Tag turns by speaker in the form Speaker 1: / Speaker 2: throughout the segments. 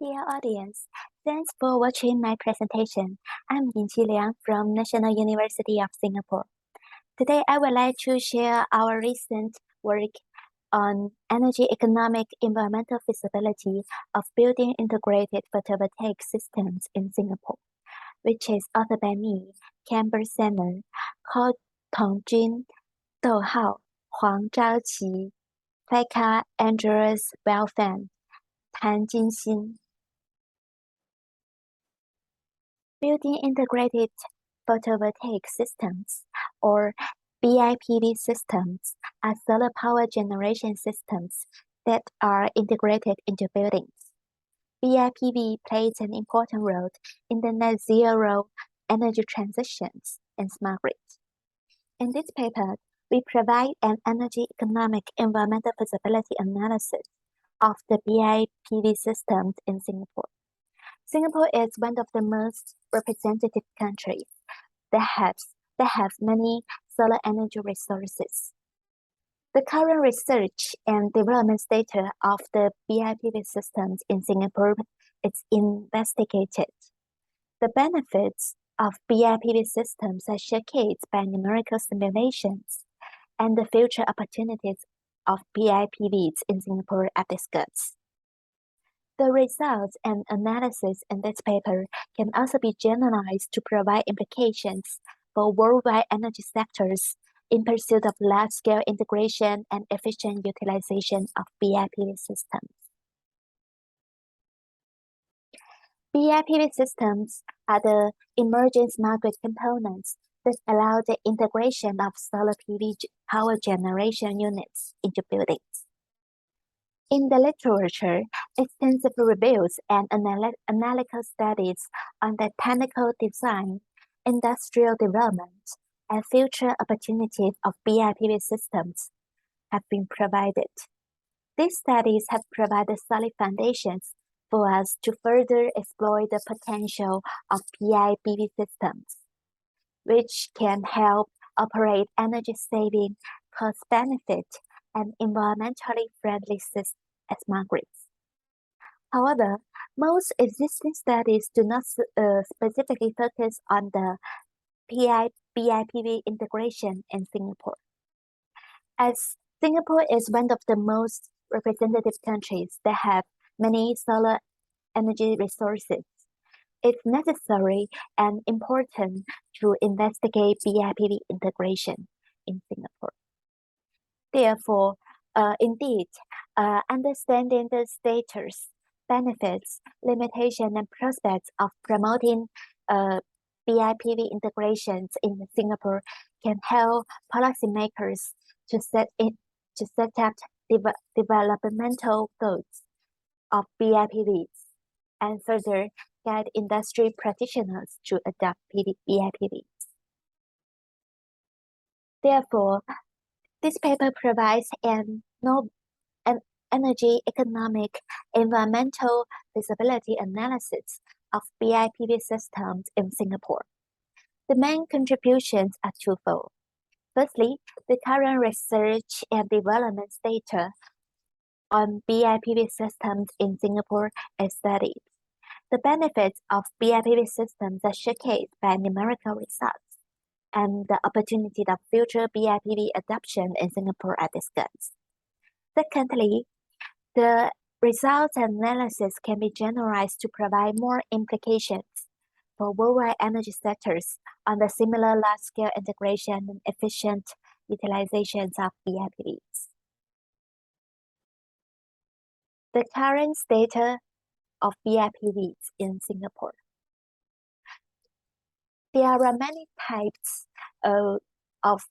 Speaker 1: Dear audience, thanks for watching my presentation. I'm Yingqi Liang from National University of Singapore. Today, I would like to share our recent work on energy economic environmental feasibility of building integrated photovoltaic systems in Singapore, which is authored by me, Campbell Salmon, called Tong, Huang, Zhaoqi, Faika, Andreas, Wolfram, Jinxin. Building integrated photovoltaic systems, or BIPV systems, are solar power generation systems that are integrated into buildings. BIPV plays an important role in the net zero energy transitions and smart grids. In this paper, we provide an energy economic environmental feasibility analysis of the BIPV systems in Singapore. Singapore is one of the most representative countries that have many solar energy resources. The current research and development status of the BIPV systems in Singapore is investigated. The benefits of BIPV systems are showcased by numerical simulations, and the future opportunities of BIPVs in Singapore are discussed. The results and analysis in this paper can also be generalized to provide implications for worldwide energy sectors in pursuit of large-scale integration and efficient utilization of BIPV systems. BIPV systems are the emerging smart grid components that allow the integration of solar PV power generation units into buildings. In the literature, extensive reviews and analytical studies on the technical design, industrial development, and future opportunities of BIPV systems have been provided. These studies have provided solid foundations for us to further explore the potential of BIPV systems, which can help operate energy-saving, cost-benefit, and environmentally friendly smart grids. However, most existing studies do not specifically focus on the BIPV integration in Singapore. As Singapore is one of the most representative countries that have many solar energy resources, it's necessary and important to investigate BIPV integration in Singapore. Therefore, understanding the status, benefits, limitation, and prospects of promoting BIPV integrations in Singapore can help policymakers to set up developmental goals of BIPVs, and further guide industry practitioners to adopt BIPVs. Therefore, this paper provides an energy economic environmental feasibility analysis of BIPV systems in Singapore. The main contributions are twofold. Firstly, the current research and development data on BIPV systems in Singapore is studied. The benefits of BIPV systems are showcased by numerical results, and the opportunity of future BIPV adoption in Singapore are discussed. Secondly, the results and analysis can be generalized to provide more implications for worldwide energy sectors on the similar large-scale integration and efficient utilizations of BIPVs. The current status of BIPVs in Singapore. There are many types of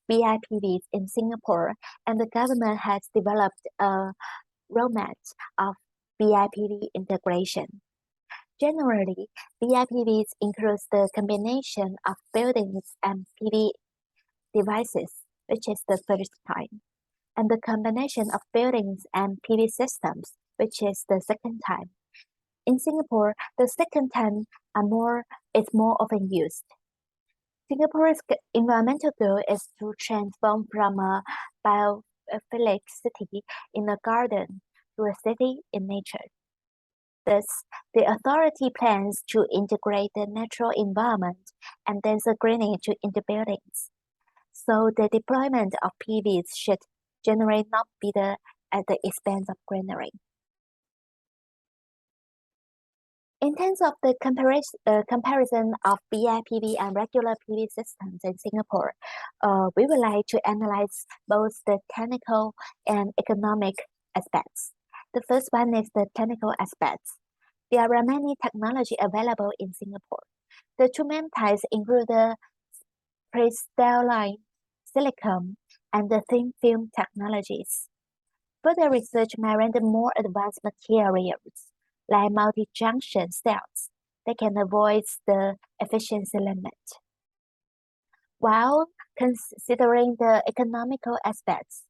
Speaker 1: BIPVs in Singapore, and the government has developed a roadmap of BIPV integration. Generally, BIPVs includes the combination of buildings and PV devices, which is the first type, and the combination of buildings and PV systems, which is the second type. In Singapore, the second type is more often used. Singapore's environmental goal is to transform from a biophilic city in a garden to a city in nature. Thus, the authority plans to integrate the natural environment and denser greening into buildings. So the deployment of PVs should generally not be at the expense of greenery. In terms of the comparison of BIPV and regular PV systems in Singapore, we would like to analyze both the technical and economic aspects. The first one is the technical aspects. There are many technology available in Singapore. The two main types include the crystalline silicon and the thin film technologies. Further research may render more advanced materials, like multi-junction cells, that can avoid the efficiency limit. While considering the economical aspects,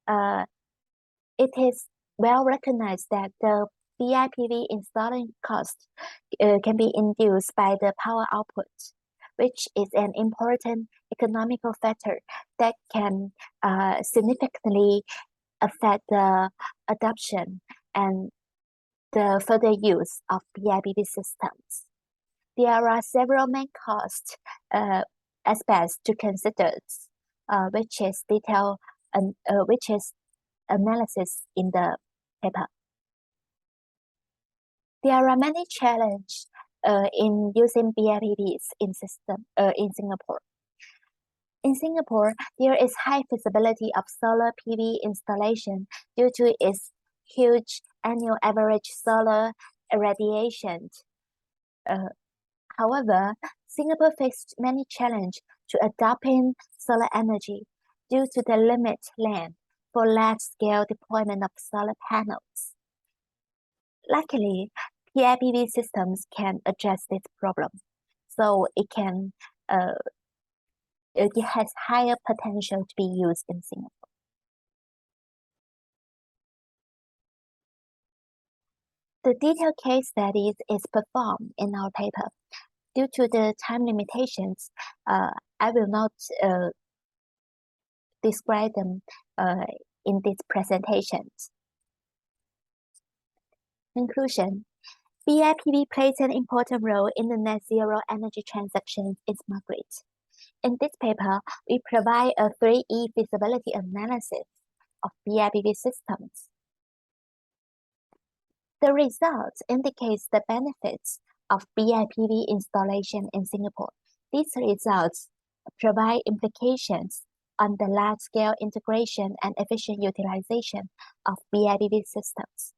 Speaker 1: it is well recognized that the BIPV installing cost can be induced by the power output, which is an important economical factor that can significantly affect the adoption and the further use of BIPV systems. There are several main cost aspects to consider, which is detailed and which is analysis in the paper. There are many challenges in using BIPVs in Singapore. In Singapore, there is high feasibility of solar PV installation due to its huge annual average solar irradiation. However, Singapore faced many challenges to adopting solar energy due to the limited land for large-scale deployment of solar panels. Luckily, BIPV systems can address this problem, so it has higher potential to be used in Singapore. The detailed case studies is performed in our paper. Due to the time limitations, I will not describe them in this presentation. Conclusion. BIPV plays an important role in the net zero energy transactions in smart grid. In this paper, we provide a 3E feasibility analysis of BIPV systems. The results indicates the benefits of BIPV installation in Singapore. These results provide implications on the large-scale integration and efficient utilization of BIPV systems.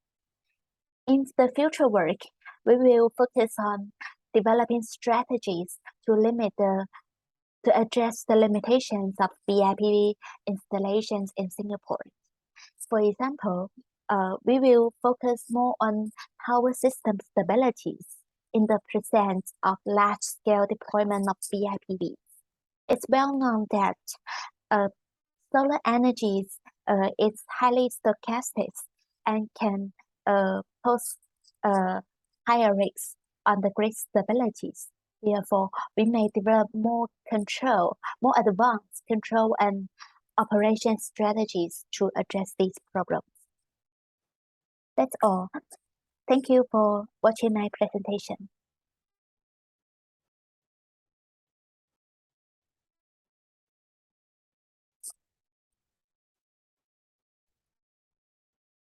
Speaker 1: In the future work, we will focus on developing strategies to address the limitations of BIPV installations in Singapore. For example, we will focus more on power system stabilities in the presence of large-scale deployment of BIPVs. It's well known that solar energy is highly stochastic and can pose higher risks on the grid stabilities. Therefore, we may develop more advanced control and operation strategies to address these problems. That's all. Thank you for watching my presentation.